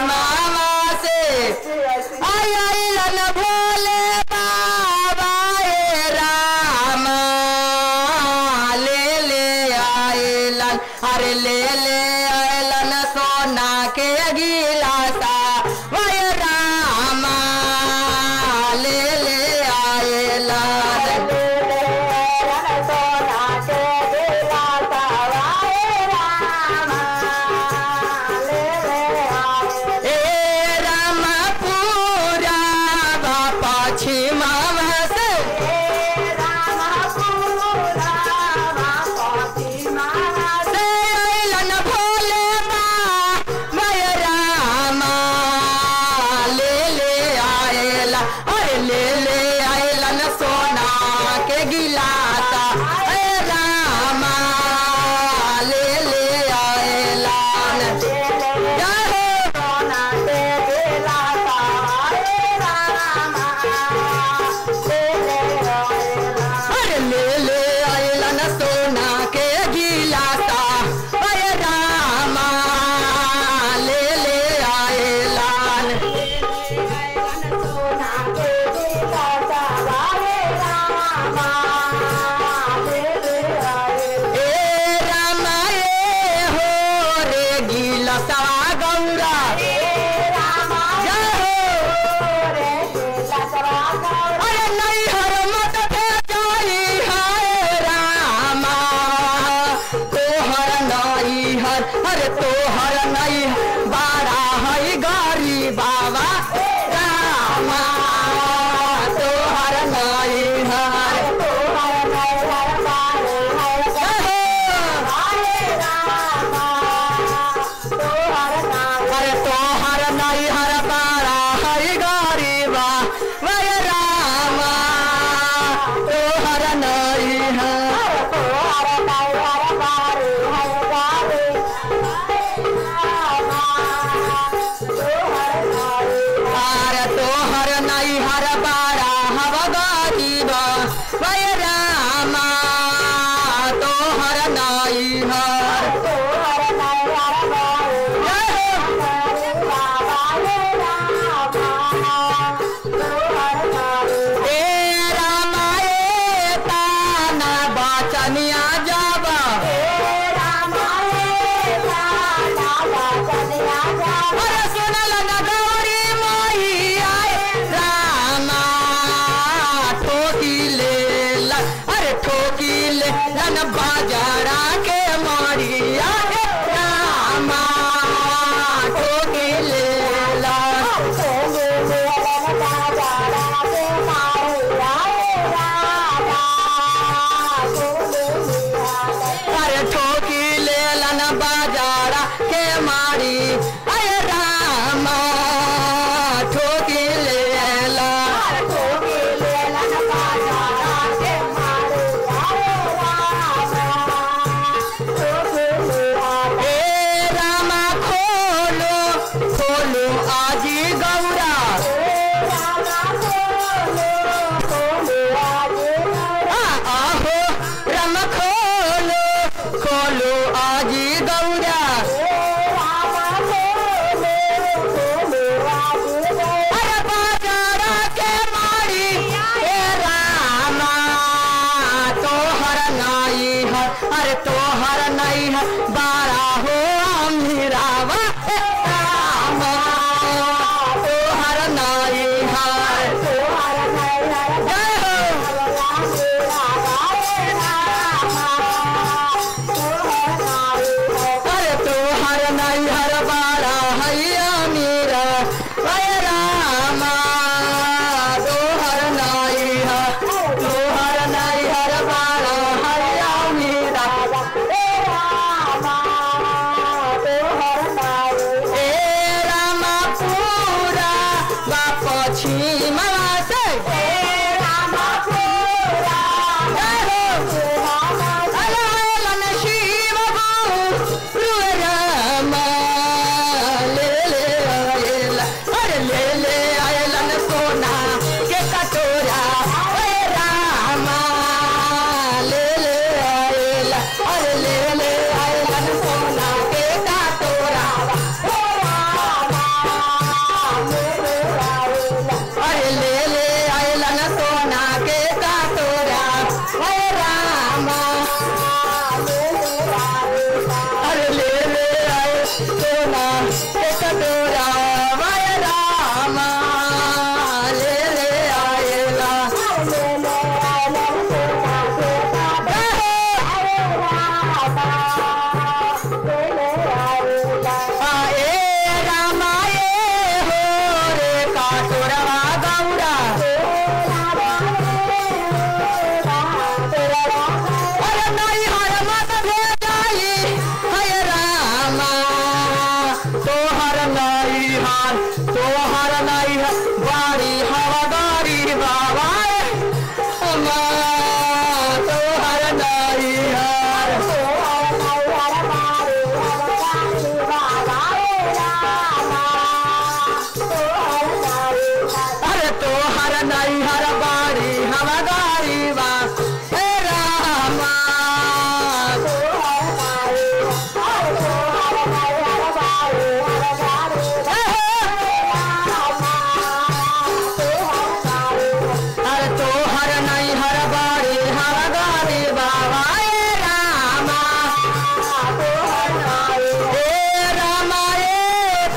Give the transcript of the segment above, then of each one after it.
मामा से आइलन भोले बाबा ए राम ले आइलन अरे ले आइलन सोना के गिलासा वह राम ले आइलन सोना के गिलासा वह राम ए राम पूरा पश्चिम से अलन भोले बाबा राम तोरवा गौरा अरे नहीं हर मत भेजाई है रामा तोहर नहीं है बाड़ी हवादारी बाबा तोहर नहीं अरे तोहर नहीं हर बाड़ी हवादारी बा हे रामा अरे तोहर नहीं हर बाड़ी हवादारी बाबा हे रामा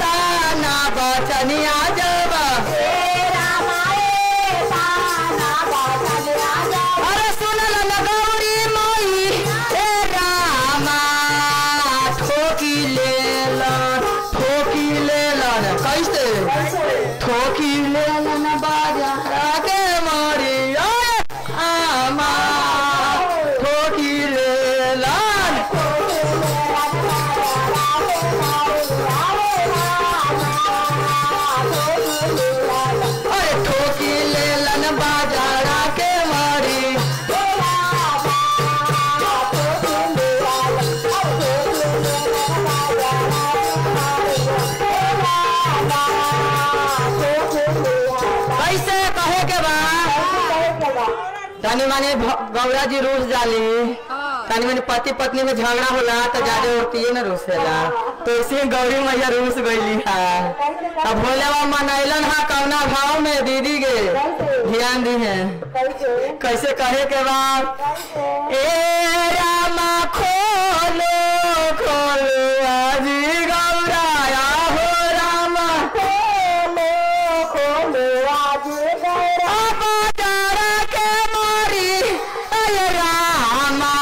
ताना बचनिया जब अरे सुनल न गौरी माई हे रामा ठोकी लेलन कैसे ठोकी लेलन बाजा के मारी आमा ठोकी लेलन अरे ठोकी लेलन बाजारा के मारी कैसे कहे के बा तनी माने गौरा जी रूस जाली तनी माने पति पत्नी में झगड़ा होला तो ज्यादा होती है ना रूसेला तो इसे गौरी मैया रूस गईली है अब भोले बाबा मनैलन हा कौना भाव में दीदी के ध्यान दी है कैसे कहे के बा ए रामा खोलो खोलो आजी गौरा हो रामा खोलो आजी गौरा बाजारा के मारी अरे रामा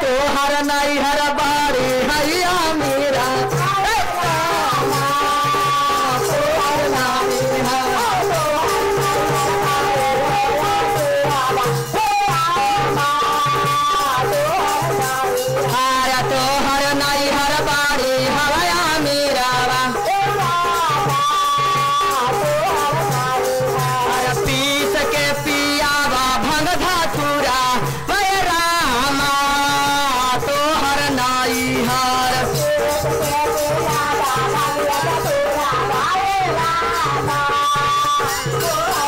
तोहर नहीं हर बाड़ी हैया मेरा तोहर नहीं हर बाड़ी हया मेरा अरे पीस के पियावा भंग धातुरा रामा तोहर नाई हर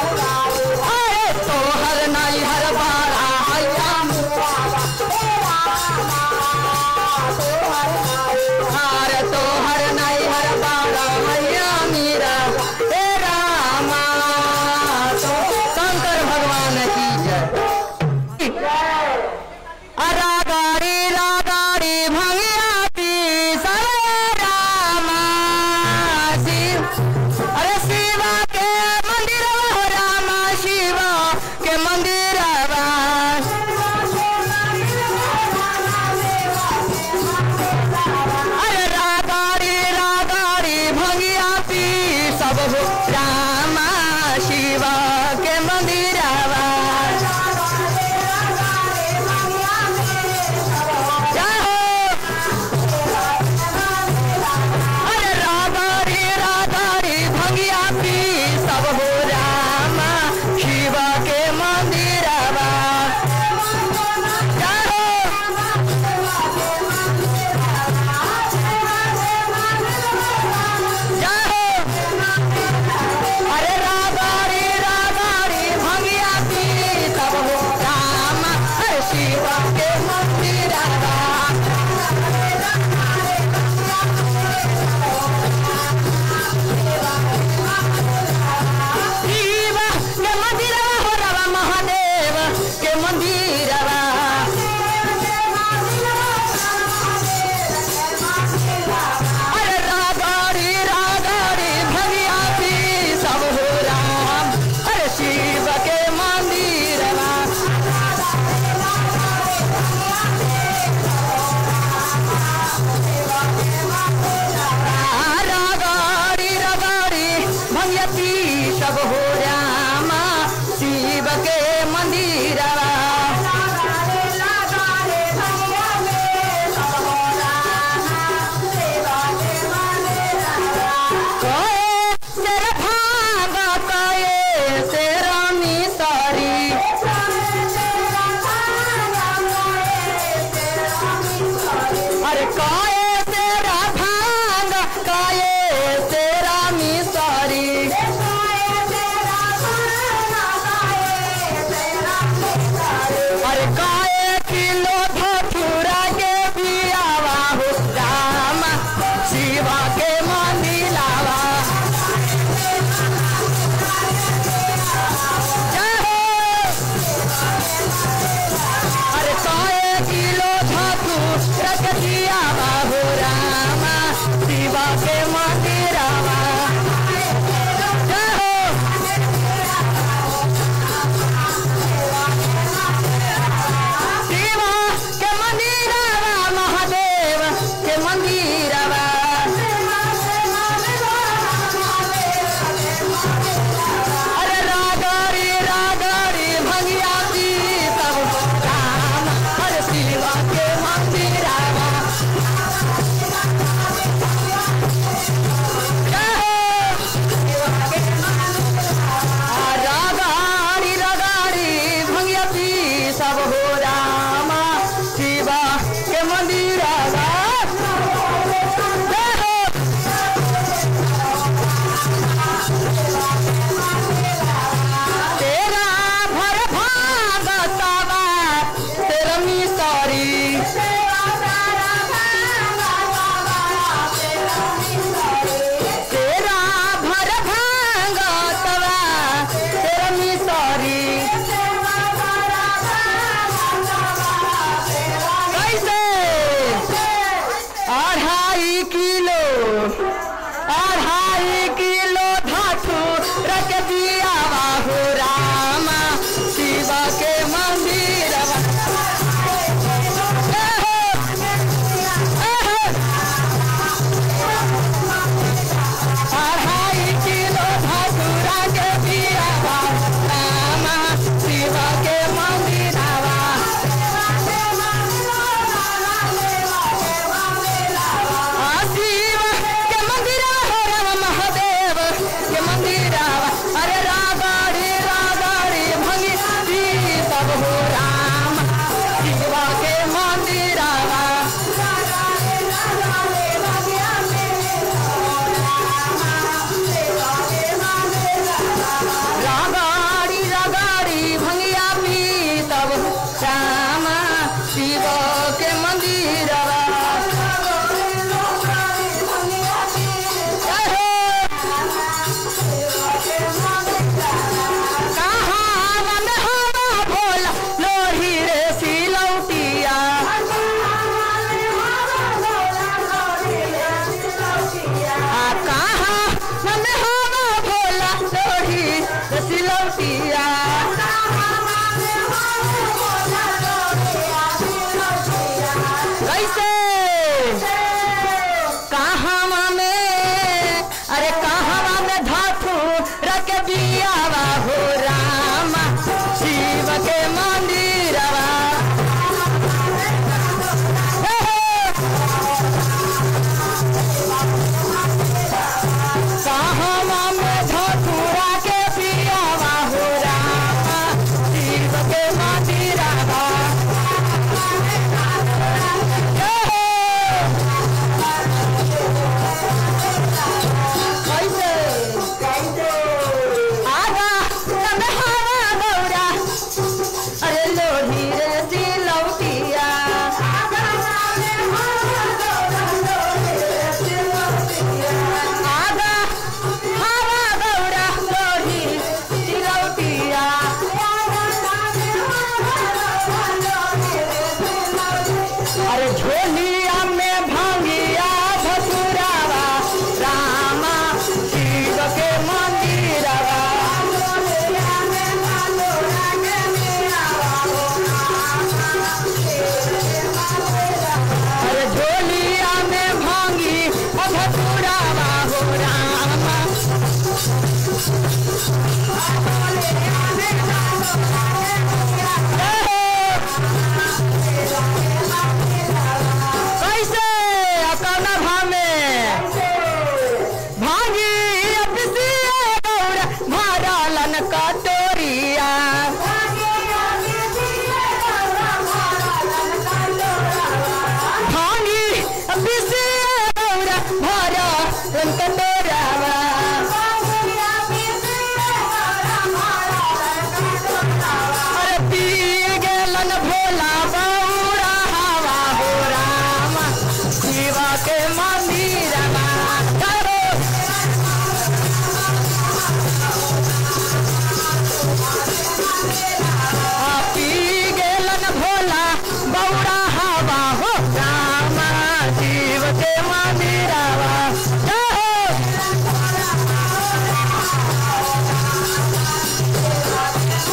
अरे तोहर नाई हर बाड़ा हैया अरे तोहर नाई हर बाड़ा हैया मीरा हे रामा तो शंकर भगवान की जय रागाड़ी भंगिया पी सरे रामा शिव अरे शिवा के मंदिर हो रामा शिवा के मंदिर अरे रागाड़ी भंगिया अरे काए तेरा भांग काए तेरा मिसरी अरे काए किलो धतूरा के पियावा हो राम शिवा के मंदिलावा अरे काए किलो धतूरा के पियावा हो राम शिवा के मंदिलावा मंदिरवा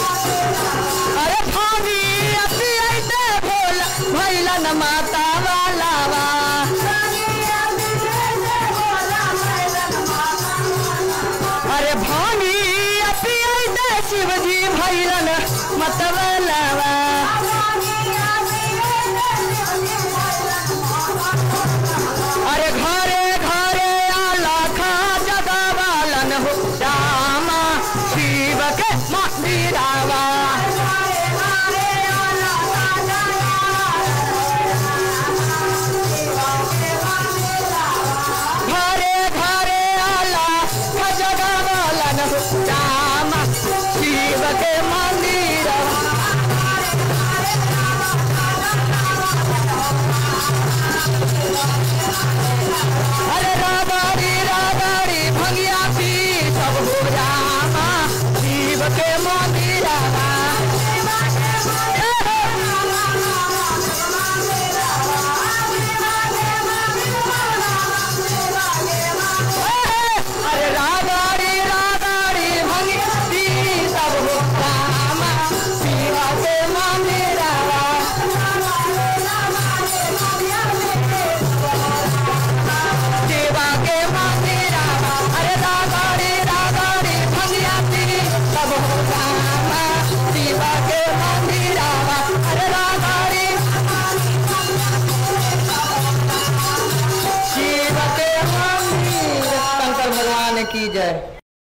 अरे भाभी अभी आइते भोला भैला न माता वालावा अरे भाभी अभी आइते शिवजी भैला न माता वालावा अरे घरे घरे आला खा जगवालन हो रामा शिव के मंदिरवा घरे घरे आला खा जगवालन हो रामा शिव के मंदिरवा अरे